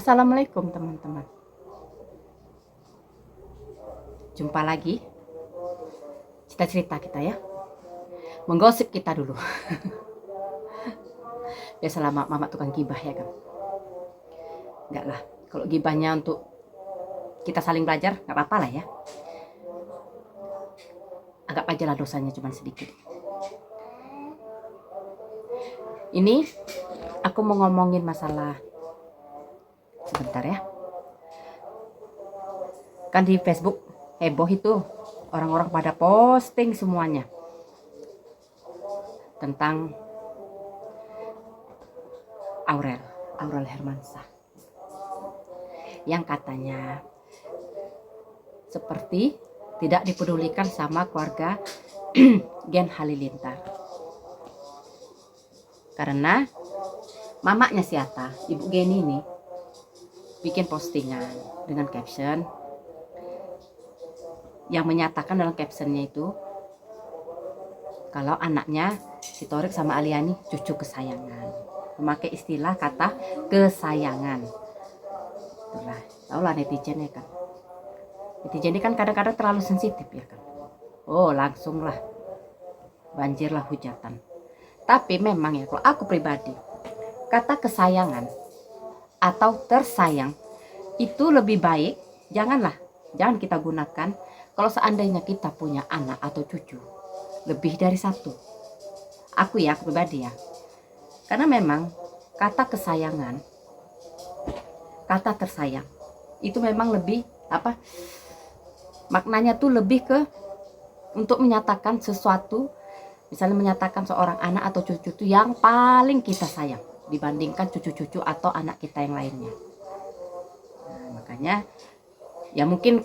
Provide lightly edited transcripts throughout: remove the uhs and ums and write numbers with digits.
Assalamualaikum teman-teman. Jumpa lagi. Cerita-cerita kita ya. Menggosip kita dulu. Biasalah mama tukang gibah ya kan. Enggak lah. Kalau gibahnya untuk kita saling belajar, nggak apa-apa lah ya. Anggap aja lah dosanya cuma sedikit. Ini aku mau ngomongin masalah. Sebentar ya. Kan di Facebook heboh itu, orang-orang pada posting semuanya tentang Aurel Hermansyah yang katanya seperti tidak dipedulikan sama keluarga Gen Halilintar karena mamanya si Atta, Ibu Geni ini bikin postingan dengan caption yang menyatakan dalam captionnya itu kalau anaknya si Torik sama Aliani cucu kesayangan, memakai istilah kata kesayangan. Itulah, tahulah netizen ya kan. Netizen ini kan kadang-kadang terlalu sensitif ya kan. Oh langsung lah banjir lah hujatan. Tapi memang ya kalau aku pribadi, kata kesayangan atau tersayang itu lebih baik jangan kita gunakan kalau seandainya kita punya anak atau cucu lebih dari satu. Aku pribadi ya. Karena memang kata kesayangan, kata tersayang itu memang lebih maknanya tuh lebih ke untuk menyatakan sesuatu, misalnya menyatakan seorang anak atau cucu itu yang paling kita sayang dibandingkan cucu-cucu atau anak kita yang lainnya. Nah, makanya ya mungkin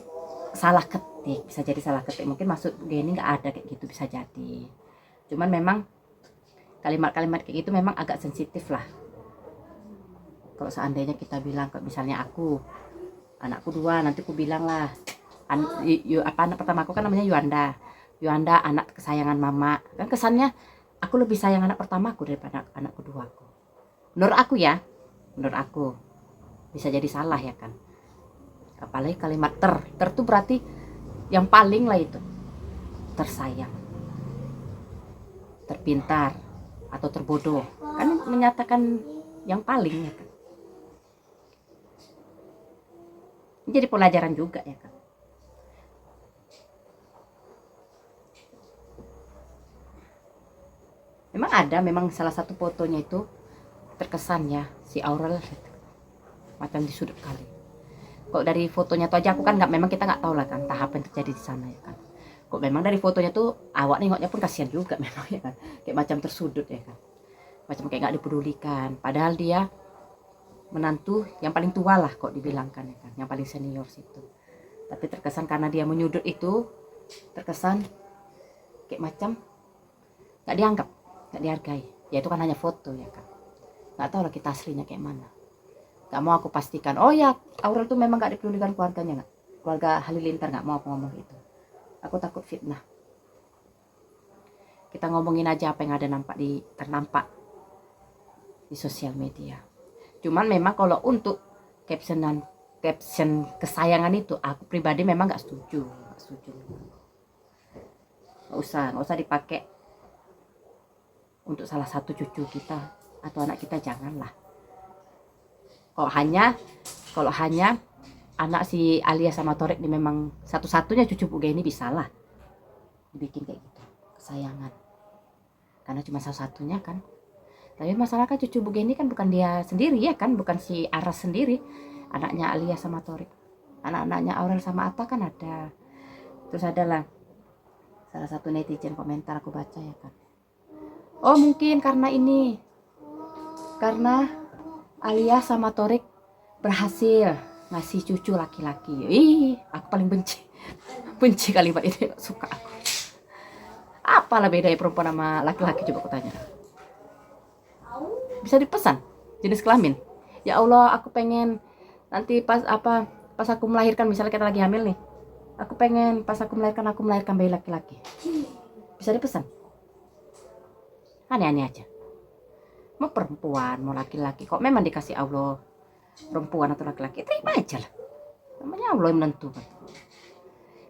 salah ketik, bisa jadi salah ketik, mungkin maksud Geni nggak ada kayak gitu, bisa jadi. Cuman memang kalimat-kalimat kayak gitu memang agak sensitif lah. Kalau seandainya kita bilang, misalnya anakku 2, nanti aku bilang lah anak pertama aku kan namanya Yuanda anak kesayangan mama, kan kesannya aku lebih sayang anak pertamaku daripada anak keduaku. Menurut aku bisa jadi salah ya kan. Apalagi kalimat ter tuh berarti yang paling lah, itu tersayang, terpintar atau terbodoh, kan menyatakan yang paling ya kan. Ini jadi pelajaran juga ya kan. Memang salah satu fotonya itu terkesan ya si Aurel macam di sudut kali. Kok dari fotonya tuh aja aku kan memang kita nggak tahu lah kan tahap yang terjadi di sana ya kan. Kok memang dari fotonya tuh awak nengoknya pun kasihan juga memang ya kan, kayak macam tersudut ya kan, macam kayak nggak dipedulikan, padahal dia menantu yang paling tua lah kok dibilangkan ya kan, yang paling senior situ. Tapi terkesan karena dia menyudut itu, terkesan kayak macam nggak dianggap, nggak dihargai. Ya itu kan hanya foto ya kan, nggak tahu lah kita aslinya kayak mana. Nggak mau aku pastikan, oh ya Aurel tuh memang nggak dipedulikan keluarganya, nggak, keluarga Halilintar, nggak mau aku ngomong gitu. Aku takut fitnah. Kita ngomongin aja apa yang ada ternampak di sosial media. Cuman memang kalau untuk caption kesayangan itu, aku pribadi memang nggak setuju. Nggak usah dipakai untuk salah satu cucu kita atau anak kita, janganlah. Kalau hanya anak si Alia sama Torik ini memang satu-satunya cucu Bu Geni, bisa lah dibikin kayak gitu kesayangan, karena cuma salah-satunya kan. Tapi masalah kan cucu Bu Geni kan bukan dia sendiri ya kan, bukan si Aras sendiri, anaknya Alia sama Torik, anak-anaknya Aurel sama Atta kan ada. Terus adalah salah satu netizen komentar aku baca ya kan, oh mungkin karena Alia sama Torik berhasil ngasih cucu laki-laki. Aku paling benci kalimat itu, gak suka aku. Apalah bedanya perempuan sama laki-laki, coba aku tanya. Bisa dipesan jenis kelamin. Ya Allah, aku pengen nanti pas aku melahirkan, misalnya kita lagi hamil nih, aku pengen pas aku melahirkan bayi laki-laki. Bisa dipesan. Aneh-aneh aja. Mau perempuan mau laki-laki, kok memang dikasih Allah perempuan atau laki-laki, terima aja lah, namanya Allah yang menentukan.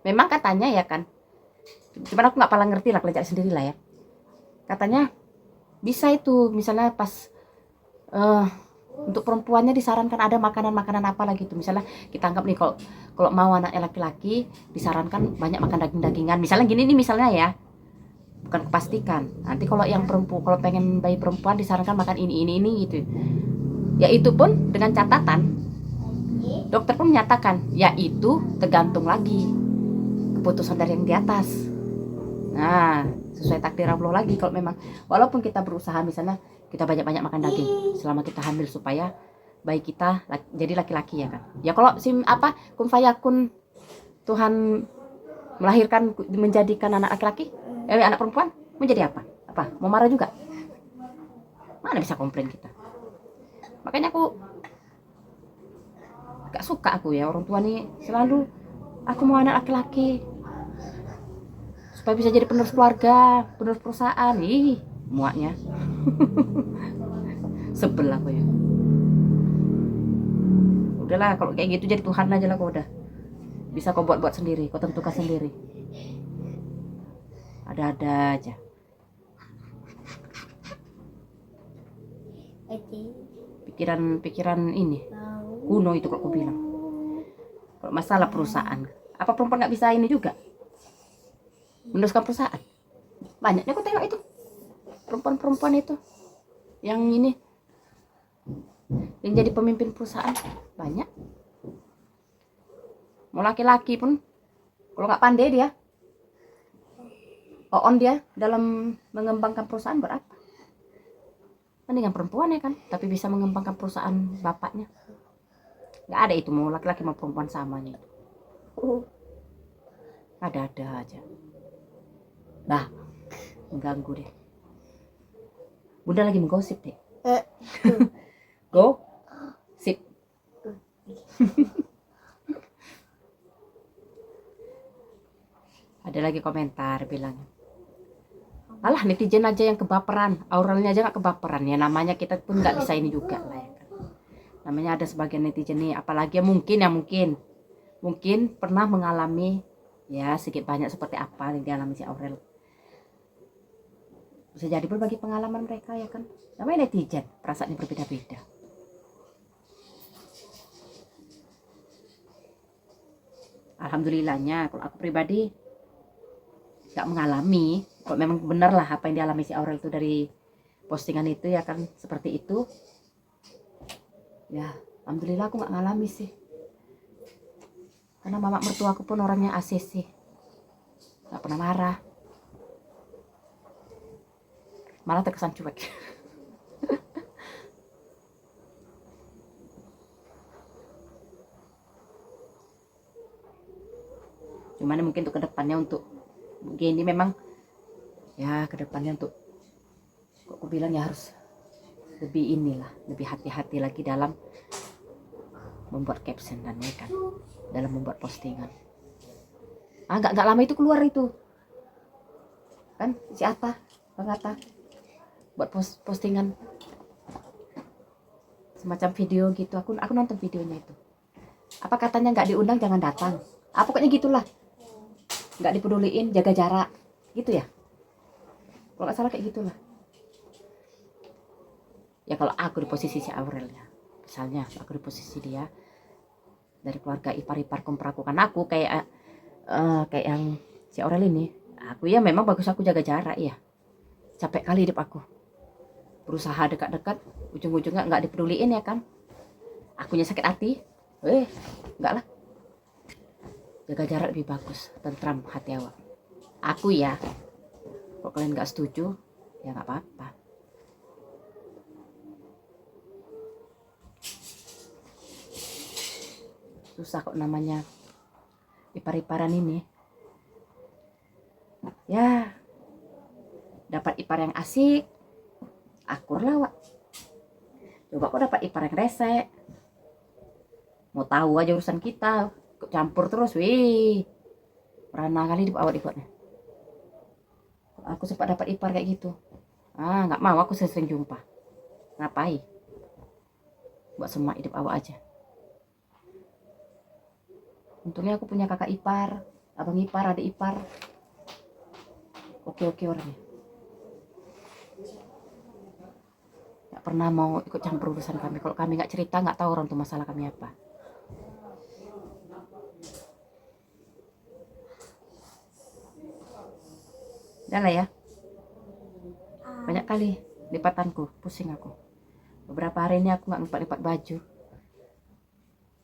Memang katanya ya kan, cuman aku nggak paling ngerti lah, kalian cari sendiri lah ya. Katanya bisa itu misalnya pas untuk perempuannya disarankan ada makanan-makanan apa lagi gitu. Misalnya kita anggap nih kalau mau anaknya laki-laki disarankan banyak makan daging-dagingan. Misalnya gini nih misalnya ya. Bukan kepastikan. Nanti kalau yang perempuan, kalau pengen bayi perempuan disarankan makan ini gitu. Ya itu pun dengan catatan dokter pun menyatakan ya itu tergantung lagi keputusan dari yang di atas. Nah, sesuai takdir Allah lagi kalau memang walaupun kita berusaha misalnya kita banyak-banyak makan daging selama kita hamil supaya bayi kita jadi laki-laki ya kan. Ya kalau kun fayakun Tuhan melahirkan menjadikan anak laki-laki, anak perempuan menjadi apa? Apa? Mau marah juga? Mana bisa komplain kita. Makanya aku gak suka aku ya orang tua nih selalu aku mau anak laki-laki supaya bisa jadi penerus keluarga, penerus perusahaan. Ih, muaknya. Sebel aku ya. Udahlah kalau kayak gitu jadi Tuhan aja lah kau udah. Bisa kau buat sendiri, kau tentukan sendiri. Ada-ada aja. Pikiran ini kuno itu kalau aku bilang. Kalau masalah perusahaan, apa perempuan nggak bisa ini juga meneruskan perusahaan? Banyaknya aku tengok itu perempuan itu yang ini yang jadi pemimpin perusahaan banyak. Mau laki-laki pun kalau nggak pandai dia dia dalam mengembangkan perusahaan berapa? Mendingan perempuan ya kan, tapi bisa mengembangkan perusahaan bapaknya. Nggak ada itu mau laki-laki mau perempuan samanya. Ada-ada aja. Nah, mengganggu deh. Bunda lagi menggosip deh. Go sip. Ada lagi komentar bilang, alah netizen aja yang kebaperan, auralnya aja nggak kebaperan. Ya namanya kita pun nggak bisa ini juga lah ya kan. Namanya ada sebagian netizen nih, apalagi mungkin pernah mengalami ya sedikit banyak seperti apa yang dialami si Aurel. Bisa jadi berbagi pengalaman mereka ya kan. Namanya netizen, perasaannya berbeda-beda. Alhamdulillahnya kalau aku pribadi nggak mengalami. Kalau memang benar lah apa yang dialami si Aurel itu dari postingan itu ya kan seperti itu. Ya alhamdulillah aku nggak ngalami sih. Karena mama mertua aku pun orangnya asik sih, nggak pernah marah, malah terkesan cuek. Gimana mungkin untuk kedepannya untuk gini memang ya kedepannya untuk kok aku bilang ya harus lebih lebih hati-hati lagi dalam membuat caption dan ya kan dalam membuat postingan. Nggak lama itu keluar itu kan si Bang Atta buat postingan semacam video gitu. Aku nonton videonya itu. Apa katanya nggak diundang jangan datang. Pokoknya gitulah. Nggak dipeduliin, jaga jarak gitu ya. Kalau nggak salah kayak gitulah. Ya kalau aku di posisi si Aurel ya, misalnya aku di posisi dia dari keluarga ipar memperakukan aku kayak yang si Aurel ini, aku ya memang bagus aku jaga jarak ya. Capek kali hidup aku. Berusaha dekat-dekat, ujung-ujungnya nggak dipeduliin ya kan. Akunya sakit hati. Enggak lah. Jaga jarak lebih bagus, tentram hati awak. Aku ya. Kalau kalian nggak setuju, ya nggak apa-apa. Susah kok namanya ipar-iparan ini. Ya, dapat ipar yang asik, akur lah wak. Coba kok dapat ipar yang rese, mau tahu aja urusan kita, campur terus, pernah kali dibuatnya. Aku sempat dapat ipar kayak gitu, nggak mau aku sering jumpa, ngapain? buat semak hidup awak aja. Untungnya aku punya kakak ipar, abang ipar, adik ipar. Oke orangnya. Gak pernah mau ikut campur urusan kami. Kalau kami nggak cerita, nggak tahu orang tuh masalah kami apa. Udah lah ya. Banyak kali lipatanku, pusing aku. Beberapa hari ini aku nggak lipat-lipat baju.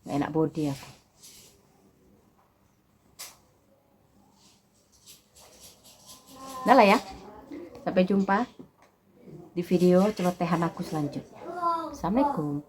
Nggak enak body aku. Udah lah ya. Sampai jumpa di video celotehan aku selanjutnya. Assalamualaikum.